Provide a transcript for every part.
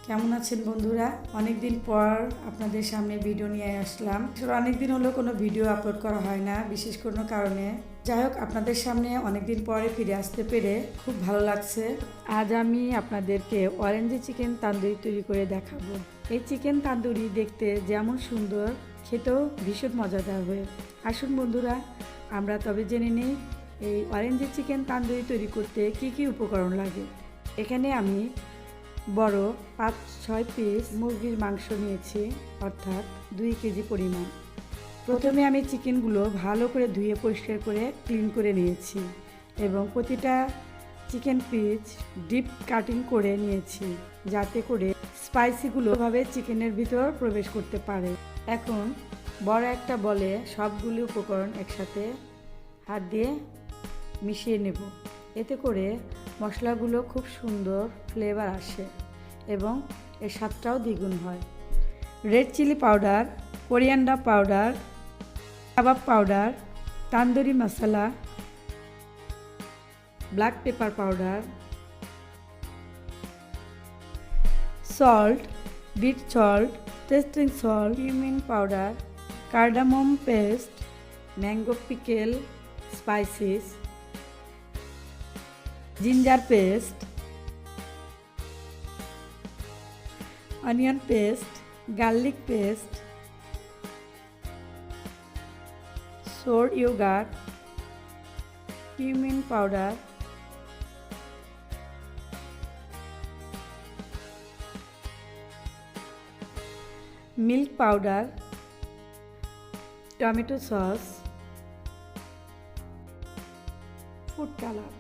কেমন আছেন বন্ধুরা? অনেক দিন পর আপনাদের সামনে ভিডিও নিয়ে আসলাম। অনেক দিন হলো কোনো ভিডিও আপলোড করা হয় না, বিশেষ কোনো কারণে। যাই হোক, আপনাদের সামনে অনেক দিন পরে ফিরে আসতে পেরে খুব ভালো লাগছে। আজ আমি আপনাদেরকে অরেঞ্জি চিকেন তান্দুরি তৈরি করে দেখাবো। এই চিকেন তান্দুরি দেখতে যেমন সুন্দর, খেতেও ভীষণ মজাদার হয়ে। আসুন বন্ধুরা, আমরা তবে জেনে নিই এই অরেঞ্জি চিকেন তান্দুরি তৈরি করতে কি কি উপকরণ লাগে। এখানে আমি বড় 5-6 পিস মুরগির মাংস নিয়েছি, অর্থাৎ 2 কেজি পরিমাণ। প্রথমে আমি চিকেনগুলো ভালো করে ধুয়ে পরিষ্কার করে ক্লিন করে নিয়েছি এবং প্রতিটা চিকেন পিস ডিপ কাটিং করে নিয়েছি, যাতে করে স্পাইসিগুলো ভাবে চিকেনের ভিতর প্রবেশ করতে পারে। এখন বড় একটা বলে সবগুলো উপকরণ একসাথে হাত দিয়ে মিশিয়ে নেব। এতে করে মশলাগুলো খুব সুন্দর ফ্লেভার আসে এবং এর স্বাদটাও দ্বিগুণ হয়। Red chilli powder, coriander powder, kebab powder, tandoori masala, black pepper powder, salt, বিট salt, tasting salt, cumin powder, cardamom paste, mango pickle, spices, ginger paste, onion paste, garlic paste, sour yogurt, cumin powder, milk powder, tomato sauce, food colour,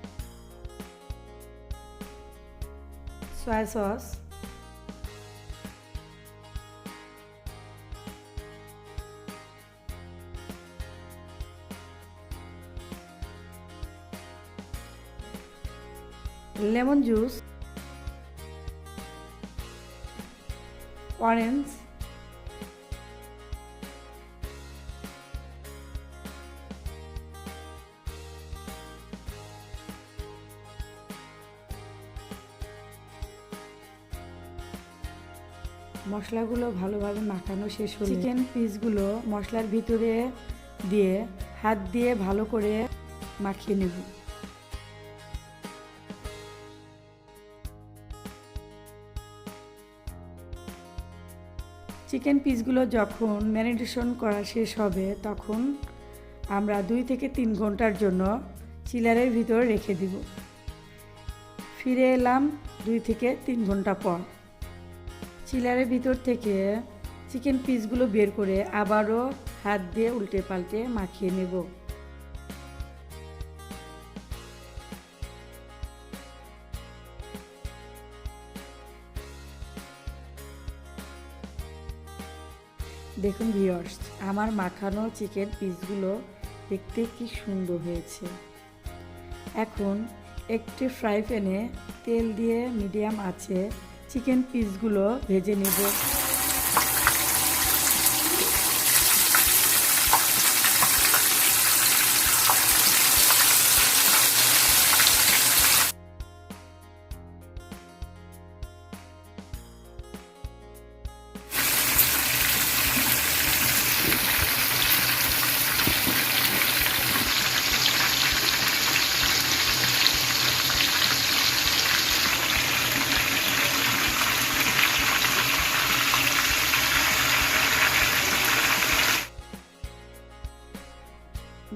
soya sauce, lemon juice, orange, মশলাগুলো ভালোভাবে মাখানো শেষ হলে chicken পিসগুলো মশলার ভিতরে দিয়ে হাত দিয়ে ভালো করে মাখিয়ে নেব। চিকেন পিসগুলো যখন ম্যারিনেশন করা শেষ হবে, তখন আমরা 2 থেকে 3 ঘন্টার জন্য চিলারের ভিতর রেখে দিব। ফিরে এলাম 2 থেকে 3 ঘন্টা পর। চিলারের ভিতর থেকে চিকেন পিসগুলো বের করে আবারও হাত দিয়ে উল্টে পাল্টে মাখিয়ে নেব। দেখুন ভিউয়ার্স, আমার মাখানো চিকেন পিসগুলো দেখতে কি সুন্দর হয়েছে। এখন একটি ফ্রাই প্যানে তেল দিয়ে মিডিয়াম আঁচে চিকেন পিসগুলো ভেজে নেব।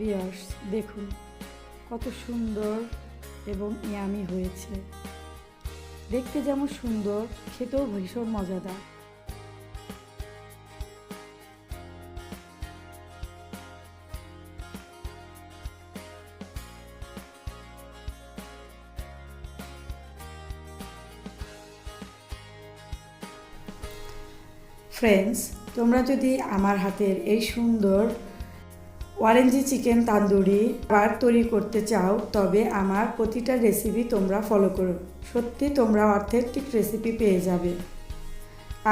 ভিউয়ার্স, দেখুন কত সুন্দর এবং ইয়ামি হয়েছে। দেখতে যেমন সুন্দর, খেতেও ভীষণ মজাদার। ফ্রেন্ডস, তোমরা যদি আমার হাতের এই সুন্দর অরেঞ্জি চিকেন তান্দুরি আবার তৈরি করতে চাও, তবে আমার প্রতিটা রেসিপি তোমরা ফলো করো। সত্যি তোমরা অথেন্টিক রেসিপি পেয়ে যাবে।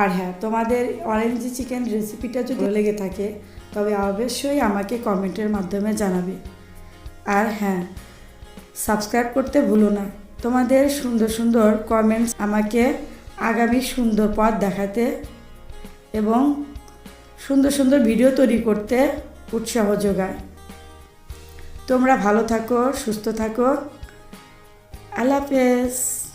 আর হ্যাঁ, তোমাদের অরেঞ্জি চিকেন রেসিপিটা যদি ভালো লেগে থাকে, তবে অবশ্যই আমাকে কমেন্টের মাধ্যমে জানাবে। আর হ্যাঁ, সাবস্ক্রাইব করতে ভুলো না। তোমাদের সুন্দর সুন্দর কমেন্টস আমাকে আগামী সুন্দর পথ দেখাতে এবং সুন্দর সুন্দর ভিডিও তৈরি করতে উৎসাহ যোগায়। তোমরা ভালো থাকো, সুস্থ থাকো। আল্লাহ হাফেজ।